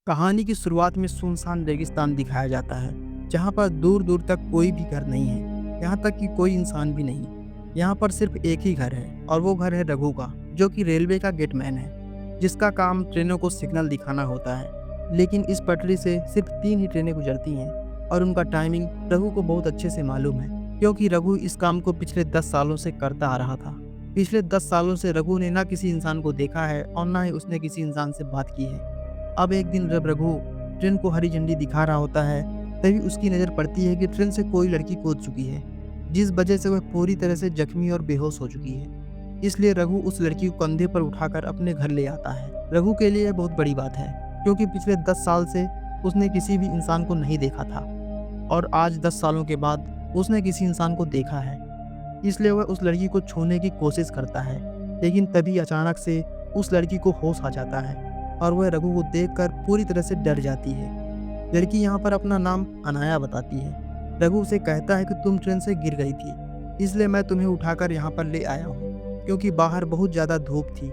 कहानी की शुरुआत में सुनसान रेगिस्तान दिखाया जाता है, जहाँ पर दूर दूर तक कोई भी घर नहीं है, यहाँ तक कि कोई इंसान भी नहीं। यहाँ पर सिर्फ एक ही घर है और वो घर है रघु का, जो कि रेलवे का गेटमैन है, जिसका काम ट्रेनों को सिग्नल दिखाना होता है। लेकिन इस पटरी से सिर्फ 3 ही ट्रेनें गुजरती हैं और उनका टाइमिंग रघु को बहुत अच्छे से मालूम है, क्योंकि रघु इस काम को पिछले 10 सालों से करता आ रहा था। पिछले 10 सालों से रघु ने ना किसी इंसान को देखा है और ना ही उसने किसी इंसान से बात की है। अब एक दिन जब रघु ट्रेन को हरी झंडी दिखा रहा होता है, तभी उसकी नज़र पड़ती है कि ट्रेन से कोई लड़की कूद चुकी है, जिस वजह से वह पूरी तरह से जख्मी और बेहोश हो चुकी है। इसलिए रघु उस लड़की को कंधे पर उठाकर अपने घर ले आता है। रघु के लिए यह बहुत बड़ी बात है, क्योंकि पिछले 10 साल से उसने किसी भी इंसान को नहीं देखा था और आज 10 सालों के बाद उसने किसी इंसान को देखा है। इसलिए वह उस लड़की को छूने की कोशिश करता है, लेकिन तभी अचानक से उस लड़की को होश आ जाता है और वह रघु को देखकर पूरी तरह से डर जाती है। लड़की यहाँ पर अपना नाम अनाया बताती है। रघु उसे कहता है कि तुम ट्रेन से गिर गई थी, इसलिए मैं तुम्हें उठाकर यहाँ पर ले आया हूँ, क्योंकि बाहर बहुत ज़्यादा धूप थी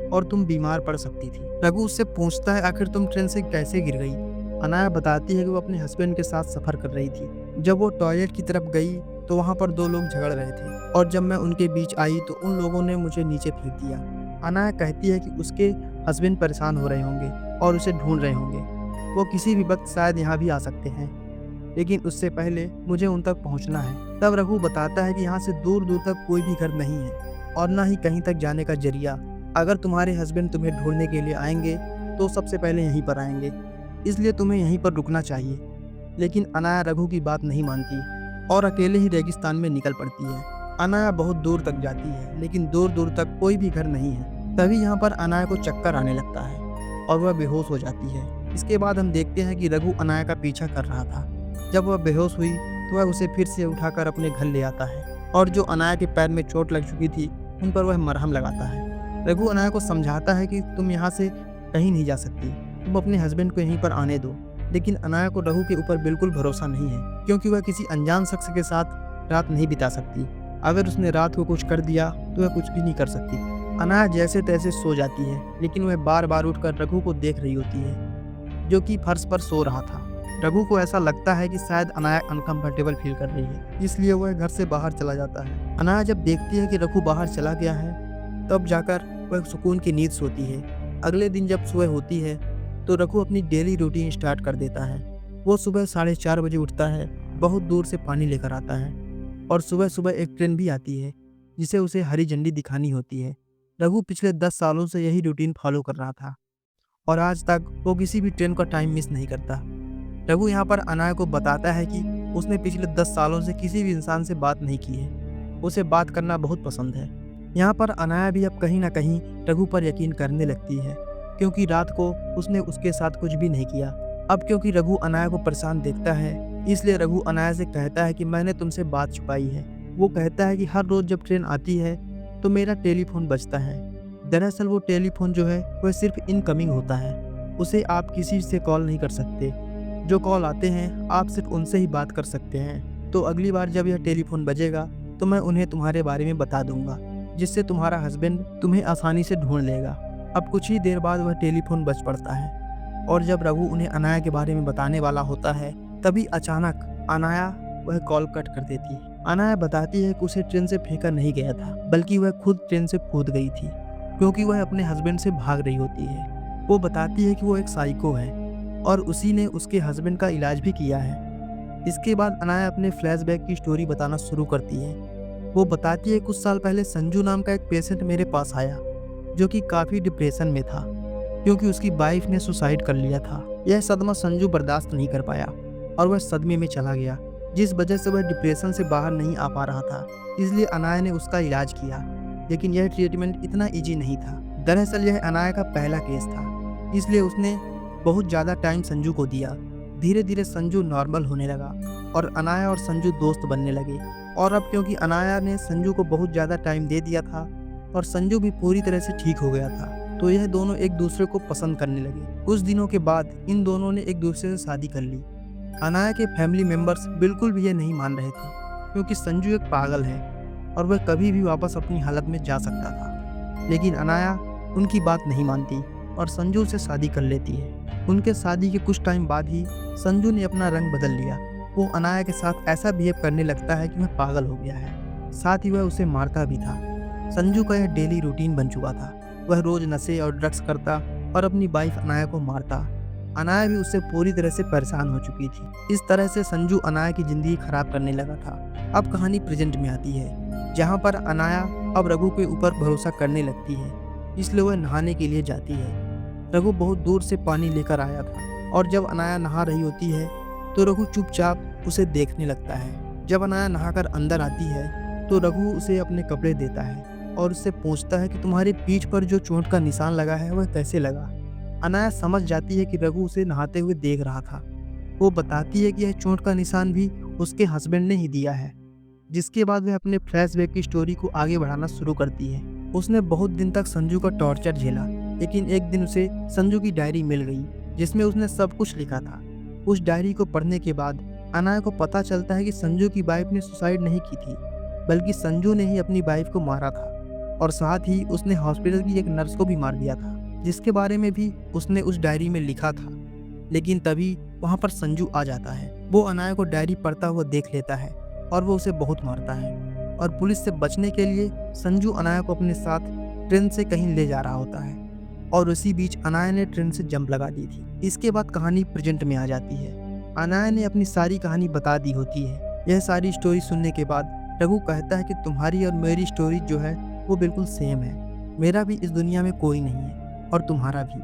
और तुम बीमार पड़ सकती थी। रघु उससे पूछता है, आखिर तुम ट्रेन से कैसे गिर गई? अनाया बताती है कि वो अपने हस्बैंड के साथ सफ़र कर रही थी। जब वो टॉयलेट की तरफ गई तो वहाँ पर 2 लोग झगड़ रहे थे और जब मैं उनके बीच आई तो उन लोगों ने मुझे नीचे फेंक दिया। अनाया कहती है कि उसके हस्बैंड परेशान हो रहे होंगे और उसे ढूंढ रहे होंगे। वो किसी भी वक्त शायद यहाँ भी आ सकते हैं, लेकिन उससे पहले मुझे उन तक पहुँचना है। तब रघु बताता है कि यहाँ से दूर दूर तक कोई भी घर नहीं है और ना ही कहीं तक जाने का जरिया। अगर तुम्हारे हस्बैंड तुम्हें ढूंढने के लिए आएंगे तो सबसे पहले यहीं पर आएंगे, इसलिए तुम्हें यहीं पर रुकना चाहिए। लेकिन अनाया रघु की बात नहीं मानती और अकेले ही रेगिस्तान में निकल पड़ती है। अनाया बहुत दूर तक जाती है, लेकिन दूर दूर तक कोई भी घर नहीं है। तभी यहाँ पर अनाया को चक्कर आने लगता है और वह बेहोश हो जाती है। इसके बाद हम देखते हैं कि रघु अनाया का पीछा कर रहा था। जब वह बेहोश हुई तो वह उसे फिर से उठाकर अपने घर ले आता है और जो अनाया के पैर में चोट लग चुकी थी उन पर वह मरहम लगाता है। रघु अनाया को समझाता है कि तुम यहाँ से कहीं नहीं जा सकती, तुम अपने हस्बैंड को यहीं पर आने दो। लेकिन अनाया को रघु के ऊपर बिल्कुल भरोसा नहीं है, क्योंकि वह किसी अनजान शख्स के साथ रात नहीं बिता सकती। अगर उसने रात को कुछ कर दिया तो वह कुछ भी नहीं कर सकती। अनाया जैसे तैसे सो जाती है, लेकिन वह बार बार उठकर रघु को देख रही होती है, जो कि फर्श पर सो रहा था। रघु को ऐसा लगता है कि शायद अनाया अनकंफर्टेबल फील कर रही है, इसलिए वह घर से बाहर चला जाता है। अनाया जब देखती है कि रघु बाहर चला गया है, तब जाकर वह सुकून की नींद सोती है। अगले दिन जब सुबह होती है तो रघु अपनी डेली रूटीन स्टार्ट कर देता है। वो सुबह 4:30 बजे उठता है, बहुत दूर से पानी लेकर आता है और सुबह सुबह एक ट्रेन भी आती है जिसे उसे हरी झंडी दिखानी होती है। रघु पिछले 10 सालों से यही रूटीन फॉलो कर रहा था और आज तक वो किसी भी ट्रेन का टाइम मिस नहीं करता। रघु यहाँ पर अनाया को बताता है कि उसने पिछले 10 सालों से किसी भी इंसान से बात नहीं की है, उसे बात करना बहुत पसंद है। यहाँ पर अनाया भी अब कहीं ना कहीं रघु पर यकीन करने लगती है, क्योंकि रात को उसने उसके साथ कुछ भी नहीं किया। अब क्योंकि रघु अनाया को परेशान देखता है, इसलिए रघु अनाया से कहता है कि मैंने तुमसे बात छुपाई है। वो कहता है कि हर रोज जब ट्रेन आती है तो मेरा टेलीफोन बजता है। दरअसल वो टेलीफोन जो है वह सिर्फ इनकमिंग होता है, उसे आप किसी से कॉल नहीं कर सकते। जो कॉल आते हैं आप सिर्फ उनसे ही बात कर सकते हैं। तो अगली बार जब यह टेलीफोन बजेगा तो मैं उन्हें तुम्हारे बारे में बता दूंगा, जिससे तुम्हारा हस्बैंड तुम्हें आसानी से ढूंढ लेगा। अब कुछ ही देर बाद वह टेलीफोन बज पड़ता है और जब रघु उन्हें अनाया के बारे में बताने वाला होता है, तभी अचानक अनाया वह कॉल कट कर देती है। अनाया बताती है कि उसे ट्रेन से फेंका नहीं गया था, बल्कि वह खुद ट्रेन से कूद गई थी, क्योंकि वह अपने हस्बैंड से भाग रही होती है। वो बताती है कि वो एक साइको है और उसी ने उसके हस्बैंड का इलाज भी किया है। इसके बाद अनाया अपने फ्लैशबैक की स्टोरी बताना शुरू करती है। वो बताती है कुछ साल पहले संजू नाम का एक पेशेंट मेरे पास आया, जो कि काफ़ी डिप्रेशन में था, क्योंकि उसकी वाइफ ने सुसाइड कर लिया था। यह सदमा संजू बर्दाश्त नहीं कर पाया और वह सदमे में चला गया, जिस वजह से वह डिप्रेशन से बाहर नहीं आ पा रहा था। इसलिए अनाया ने उसका इलाज किया, लेकिन यह ट्रीटमेंट इतना ईजी नहीं था। दरअसल यह अनाया का पहला केस था, इसलिए उसने बहुत ज़्यादा टाइम संजू को दिया। धीरे धीरे संजू नॉर्मल होने लगा और अनाया और संजू दोस्त बनने लगे। और अब क्योंकि अनाया ने संजू को बहुत ज़्यादा टाइम दे दिया था और संजू भी पूरी तरह से ठीक हो गया था, तो यह दोनों एक दूसरे को पसंद करने लगे। कुछ दिनों के बाद इन दोनों ने एक दूसरे से शादी कर ली। अनाया के फैमिली मेंबर्स बिल्कुल भी ये नहीं मान रहे थे, क्योंकि संजू एक पागल है और वह कभी भी वापस अपनी हालत में जा सकता था। लेकिन अनाया उनकी बात नहीं मानती और संजू से शादी कर लेती है। उनके शादी के कुछ टाइम बाद ही संजू ने अपना रंग बदल लिया। वो अनाया के साथ ऐसा बिहेव करने लगता है कि वह पागल हो गया है, साथ ही वह उसे मारता भी था। संजू का यह डेली रूटीन बन चुका था। वह रोज नशे और ड्रग्स करता और अपनी वाइफ अनाया को मारता। अनाया भी उससे पूरी तरह से परेशान हो चुकी थी। इस तरह से संजू अनाया की जिंदगी खराब करने लगा था। अब कहानी प्रेजेंट में आती है, जहाँ पर अनाया अब रघु के ऊपर भरोसा करने लगती है, इसलिए वह नहाने के लिए जाती है। रघु बहुत दूर से पानी लेकर आया था और जब अनाया नहा रही होती है तो रघु चुपचाप उसे देखने लगता है। जब अनाया नहाकर अंदर आती है तो रघु उसे अपने कपड़े देता है और उससे पूछता है कि तुम्हारी पीठ पर जो चोट का निशान लगा है वह कैसे लगा। अनाया समझ जाती है कि रघु उसे नहाते हुए देख रहा था। वो बताती है कि यह चोट का निशान भी उसके हस्बैंड ने ही दिया है। जिसके बाद वह अपने फ्लैशबैक की स्टोरी को आगे बढ़ाना शुरू करती है। उसने बहुत दिन तक संजू का टॉर्चर झेला, लेकिन एक दिन उसे संजू की डायरी मिल गई जिसमें उसने सब कुछ लिखा था। उस डायरी को पढ़ने के बाद अनाया को पता चलता है कि संजू की वाइफ ने सुसाइड नहीं की थी, बल्कि संजू ने ही अपनी वाइफ को मारा था और साथ ही उसने हॉस्पिटल की एक नर्स को भी मार दिया था, जिसके बारे में भी उसने उस डायरी में लिखा था। लेकिन तभी वहाँ पर संजू आ जाता है। वो अनाया को डायरी पढ़ता हुआ देख लेता है और वो उसे बहुत मारता है और पुलिस से बचने के लिए संजू अनाया को अपने साथ ट्रेन से कहीं ले जा रहा होता है और उसी बीच अनाया ने ट्रेन से जंप लगा दी थी। इसके बाद कहानी प्रेजेंट में आ जाती है। अनाया ने अपनी सारी कहानी बता दी होती है। यह सारी स्टोरी सुनने के बाद रघु कहता है कि तुम्हारी और मेरी स्टोरी जो है वो बिल्कुल सेम है। मेरा भी इस दुनिया में कोई नहीं है और तुम्हारा भी।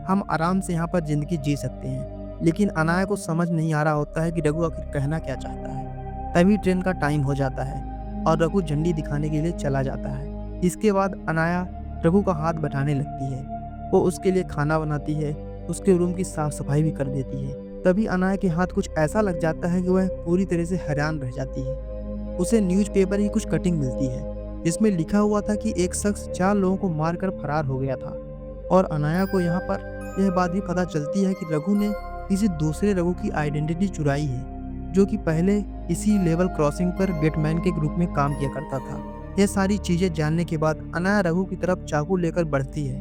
हम आराम से यहाँ पर जिंदगी जी सकते हैं। लेकिन अनाया को समझ नहीं आ रहा होता है कि रघु आखिर कहना क्या चाहता है। तभी ट्रेन का टाइम हो जाता है और रघु झंडी दिखाने के लिए चला जाता है। इसके बाद अनाया रघु का हाथ बटाने लगती है। वो उसके लिए खाना बनाती है, उसके रूम की साफ सफाई भी कर देती है। तभी अनाया के हाथ कुछ ऐसा लग जाता है कि वह पूरी तरह से हैरान रह जाती है। उसे न्यूज़पेपर की कुछ कटिंग मिलती है जिसमें लिखा हुआ था कि एक शख्स 4 लोगों को मारकर फरार हो गया था। और अनाया को यहाँ पर यह बात भी पता चलती है कि रघु ने किसी दूसरे रघु की आइडेंटिटी चुराई है, जो कि पहले इसी लेवल क्रॉसिंग पर गेटमैन के ग्रुप में काम किया करता था। यह सारी चीजें जानने के बाद अनाया रघु की तरफ चाकू लेकर बढ़ती है,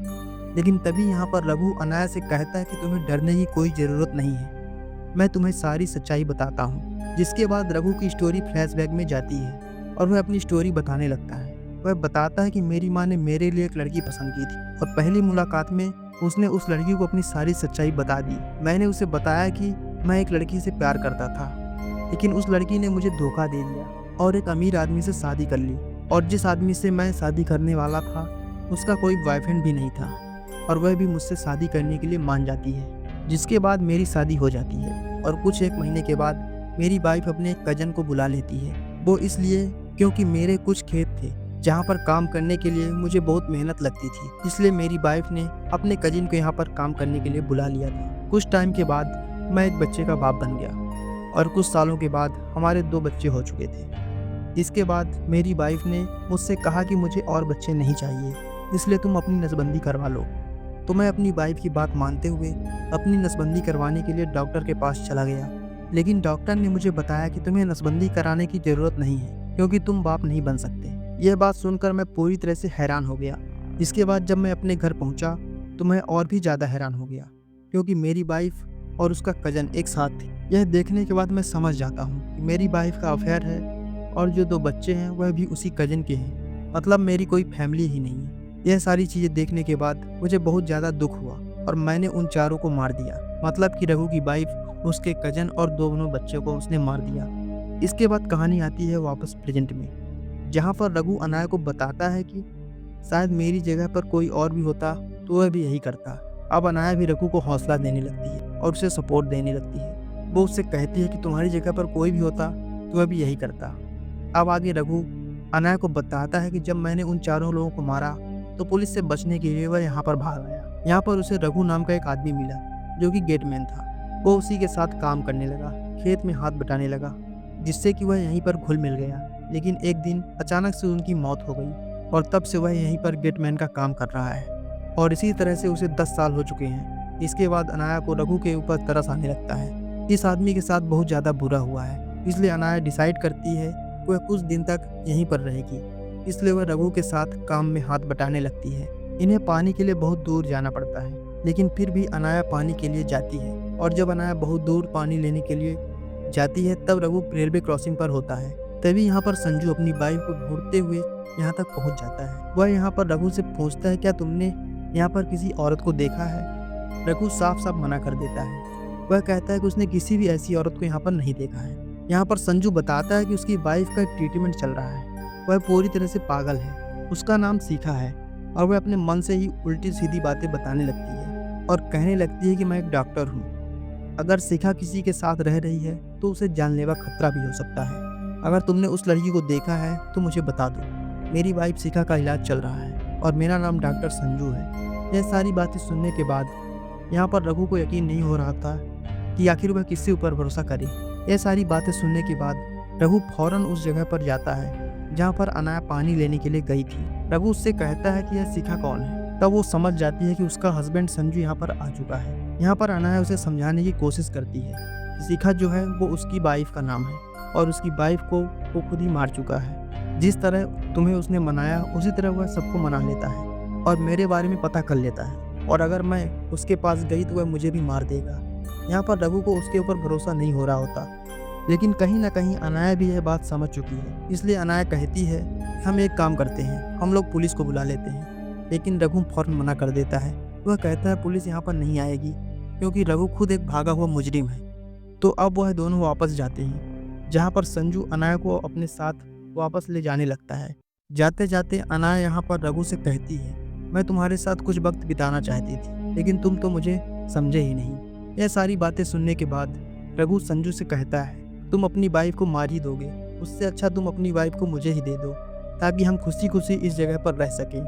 लेकिन तभी यहाँ पर रघु अनाया से कहता है कि तुम्हें डरने की कोई ज़रूरत नहीं है, मैं तुम्हें सारी सच्चाई बताता हूँ। जिसके बाद रघु की स्टोरी फ्लैशबैक में जाती है और वह अपनी स्टोरी बताने लगता है। वह बताता है कि मेरी माँ ने मेरे लिए एक लड़की पसंद की थी और पहली मुलाकात में उसने उस लड़की को अपनी सारी सच्चाई बता दी। मैंने उसे बताया कि मैं एक लड़की से प्यार करता था, लेकिन उस लड़की ने मुझे धोखा दे दिया और एक अमीर आदमी से शादी कर ली, और जिस आदमी से मैं शादी करने वाला था उसका कोई बॉयफ्रेंड भी नहीं था और वह भी मुझसे शादी करने के लिए मान जाती है। जिसके बाद मेरी शादी हो जाती है और कुछ एक महीने के बाद मेरी वाइफ अपने एक कजन को बुला लेती है। वो इसलिए क्योंकि मेरे कुछ खेत थे जहाँ पर काम करने के लिए मुझे बहुत मेहनत लगती थी, इसलिए मेरी वाइफ ने अपने कजिन को यहाँ पर काम करने के लिए बुला लिया था। कुछ टाइम के बाद मैं एक बच्चे का बाप बन गया और कुछ सालों के बाद हमारे 2 बच्चे हो चुके थे। इसके बाद मेरी वाइफ ने मुझसे कहा कि मुझे और बच्चे नहीं चाहिए, इसलिए तुम अपनी नसबंदी करवा लो। तो मैं अपनी वाइफ की बात मानते हुए अपनी नसबंदी करवाने के लिए डॉक्टर के पास चला गया, लेकिन डॉक्टर ने मुझे बताया कि तुम्हें नसबंदी कराने की ज़रूरत नहीं है क्योंकि तुम बाप नहीं बन सकते। यह बात सुनकर मैं पूरी तरह से हैरान हो गया। इसके बाद जब मैं अपने घर पहुंचा तो मैं और भी ज़्यादा हैरान हो गया क्योंकि मेरी वाइफ और उसका कजन एक साथ थे। यह देखने के बाद मैं समझ जाता हूँ कि मेरी वाइफ का अफेयर है और जो 2 बच्चे हैं वह भी उसी कजन के हैं, मतलब मेरी कोई फैमिली ही नहीं है। यह सारी चीज़ें देखने के बाद मुझे बहुत ज़्यादा दुख हुआ और मैंने उन चारों को मार दिया, मतलब कि रघु की वाइफ, उसके कजन और दोनों बच्चों को उसने मार दिया। इसके बाद कहानी आती है वापस प्रेजेंट में, जहाँ पर रघु अनाया को बताता है कि शायद मेरी जगह पर कोई और भी होता तो वह भी यही करता। अब अनाया भी रघु को हौसला देने लगती है और उसे सपोर्ट देने लगती है। वो उससे कहती है कि तुम्हारी जगह पर कोई भी होता तो वह भी यही करता। अब आगे रघु अनाया को बताता है कि जब मैंने उन चारों लोगों को मारा तो पुलिस से बचने के लिए वह यहाँ पर भाग आया। यहाँ पर उसे रघु नाम का एक आदमी मिला जो कि गेटमैन था। वो उसी के साथ काम करने लगा, खेत में हाथ बटाने लगा, जिससे कि वह यहीं पर घुल मिल गया। लेकिन एक दिन अचानक से उनकी मौत हो गई और तब से वह यहीं पर गेटमैन का काम कर रहा है और इसी तरह से उसे 10 साल हो चुके हैं। इसके बाद अनाया को रघु के ऊपर तरस आने लगता है। इस आदमी के साथ बहुत ज़्यादा बुरा हुआ है, इसलिए अनाया डिसाइड करती है कि वह कुछ दिन तक यहीं पर रहेगी। इसलिए वह रघु के साथ काम में हाथ बटाने लगती है। इन्हें पानी के लिए बहुत दूर जाना पड़ता है लेकिन फिर भी अनाया पानी के लिए जाती है। और जब अनाया बहुत दूर पानी लेने के लिए जाती है तब रघु रेलवे क्रॉसिंग पर होता है। तभी यहाँ पर संजू अपनी बाइक को ढूंढते हुए यहाँ तक पहुँच जाता है। वह यहाँ पर रघु से पूछता है, क्या तुमने यहाँ पर किसी औरत को देखा है? रघु साफ साफ मना कर देता है। वह कहता है कि उसने किसी भी ऐसी औरत को यहाँ पर नहीं देखा है। यहाँ पर संजू बताता है कि उसकी वाइफ का एक ट्रीटमेंट चल रहा है। वह पूरी तरह से पागल है। उसका नाम शिखा है और वह अपने मन से ही उल्टी सीधी बातें बताने लगती है और कहने लगती है कि मैं एक डॉक्टर हूँ। अगर शिखा किसी के साथ रह रही है तो उसे जानलेवा खतरा भी हो सकता है। अगर तुमने उस लड़की को देखा है तो मुझे बता दो। मेरी वाइफ शिखा का इलाज चल रहा है और मेरा नाम डॉक्टर संजू है। यह सारी बातें सुनने के बाद यहाँ पर रघु को यकीन नहीं हो रहा था कि आखिर वह किसके ऊपर भरोसा करे। यह सारी बातें सुनने के बाद रघु फौरन उस जगह पर जाता है जहाँ पर अनाया पानी लेने के लिए गई थी। रघु उससे कहता है कि यह शिखा कौन है। तब वो समझ जाती है कि उसका हस्बैंड संजू यहाँ पर आ चुका है। यहाँ पर अनाया उसे समझाने की कोशिश करती है कि शिखा जो है वो उसकी वाइफ का नाम है और उसकी वाइफ को वो खुद ही मार चुका है। जिस तरह तुम्हें उसने मनाया उसी तरह वह सबको मना लेता है और मेरे बारे में पता कर लेता है, और अगर मैं उसके पास गई तो वह मुझे भी मार देगा। यहाँ पर रघु को उसके ऊपर भरोसा नहीं हो रहा होता, लेकिन कहीं ना कहीं अनाया भी यह बात समझ चुकी है। इसलिए अनाया कहती है, हम एक काम करते हैं, हम लोग पुलिस को बुला लेते हैं। लेकिन रघु फौरन मना कर देता है। वह कहता है पुलिस यहाँ पर नहीं आएगी क्योंकि रघु खुद एक भागा हुआ मुजरिम है। तो अब वह दोनों वापस जाते हैं जहाँ पर संजू अनाया को अपने साथ वापस ले जाने लगता है। जाते जाते अनाया यहाँ पर रघु से कहती है, मैं तुम्हारे साथ कुछ वक्त बिताना चाहती थी लेकिन तुम तो मुझे समझे ही नहीं। यह सारी बातें सुनने के बाद रघु संजू से कहता है, तुम अपनी वाइफ को मार ही दोगे, उससे अच्छा तुम अपनी वाइफ को मुझे ही दे दो ताकि हम खुशी खुशी इस जगह पर रह सकें।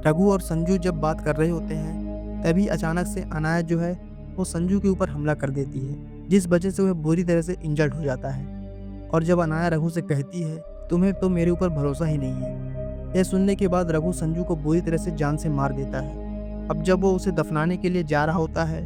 रघु और संजू जब बात कर रहे होते हैं तभी अचानक से अनाया जो है वो संजू के ऊपर हमला कर देती है, जिस वजह से वह बुरी तरह से इंजर्ड हो जाता है। और जब अनाया रघु से कहती है, तुम्हें तो मेरे ऊपर भरोसा ही नहीं है। यह सुनने के बाद रघु संजू को बुरी तरह से जान से मार देता है। अब जब वो उसे दफनाने के लिए जा रहा होता है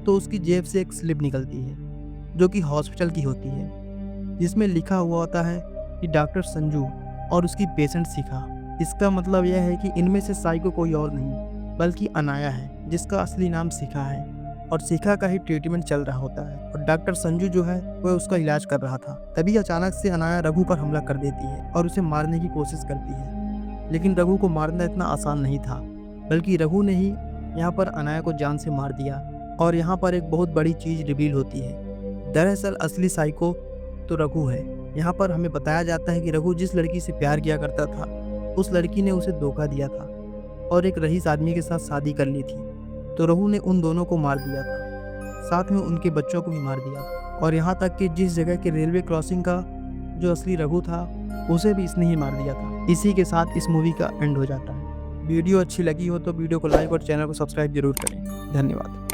तो उसकी जेब से एक स्लिप निकलती है जो कि हॉस्पिटल की होती है, जिसमें लिखा हुआ होता है कि डॉक्टर संजू और उसकी पेशेंट शिखा। इसका मतलब यह है कि इनमें से साइको कोई और नहीं बल्कि अनाया है, जिसका असली नाम शिखा है और शिखा का ही ट्रीटमेंट चल रहा होता है और डॉक्टर संजू जो है वह उसका इलाज कर रहा था। तभी अचानक से अनाया रघु पर हमला कर देती है और उसे मारने की कोशिश करती है। लेकिन रघु को मारना इतना आसान नहीं था, बल्कि रघु ने ही यहाँ पर अनाया को जान से मार दिया। और यहाँ पर एक बहुत बड़ी चीज़ रिवील होती है। दरअसल असली साइको तो रघु है। यहाँ पर हमें बताया जाता है कि रघु जिस लड़की से प्यार किया करता था उस लड़की ने उसे धोखा दिया था और एक रईस आदमी के साथ शादी कर ली थी। तो रघु ने उन दोनों को मार दिया था, साथ में उनके बच्चों को भी मार दिया था। और यहाँ तक कि जिस जगह के रेलवे क्रॉसिंग का जो असली रघु था उसे भी इसने ही मार दिया था। इसी के साथ इस मूवी का एंड हो जाता है। वीडियो अच्छी लगी हो तो वीडियो को लाइक और चैनल को सब्सक्राइब जरूर करें। धन्यवाद।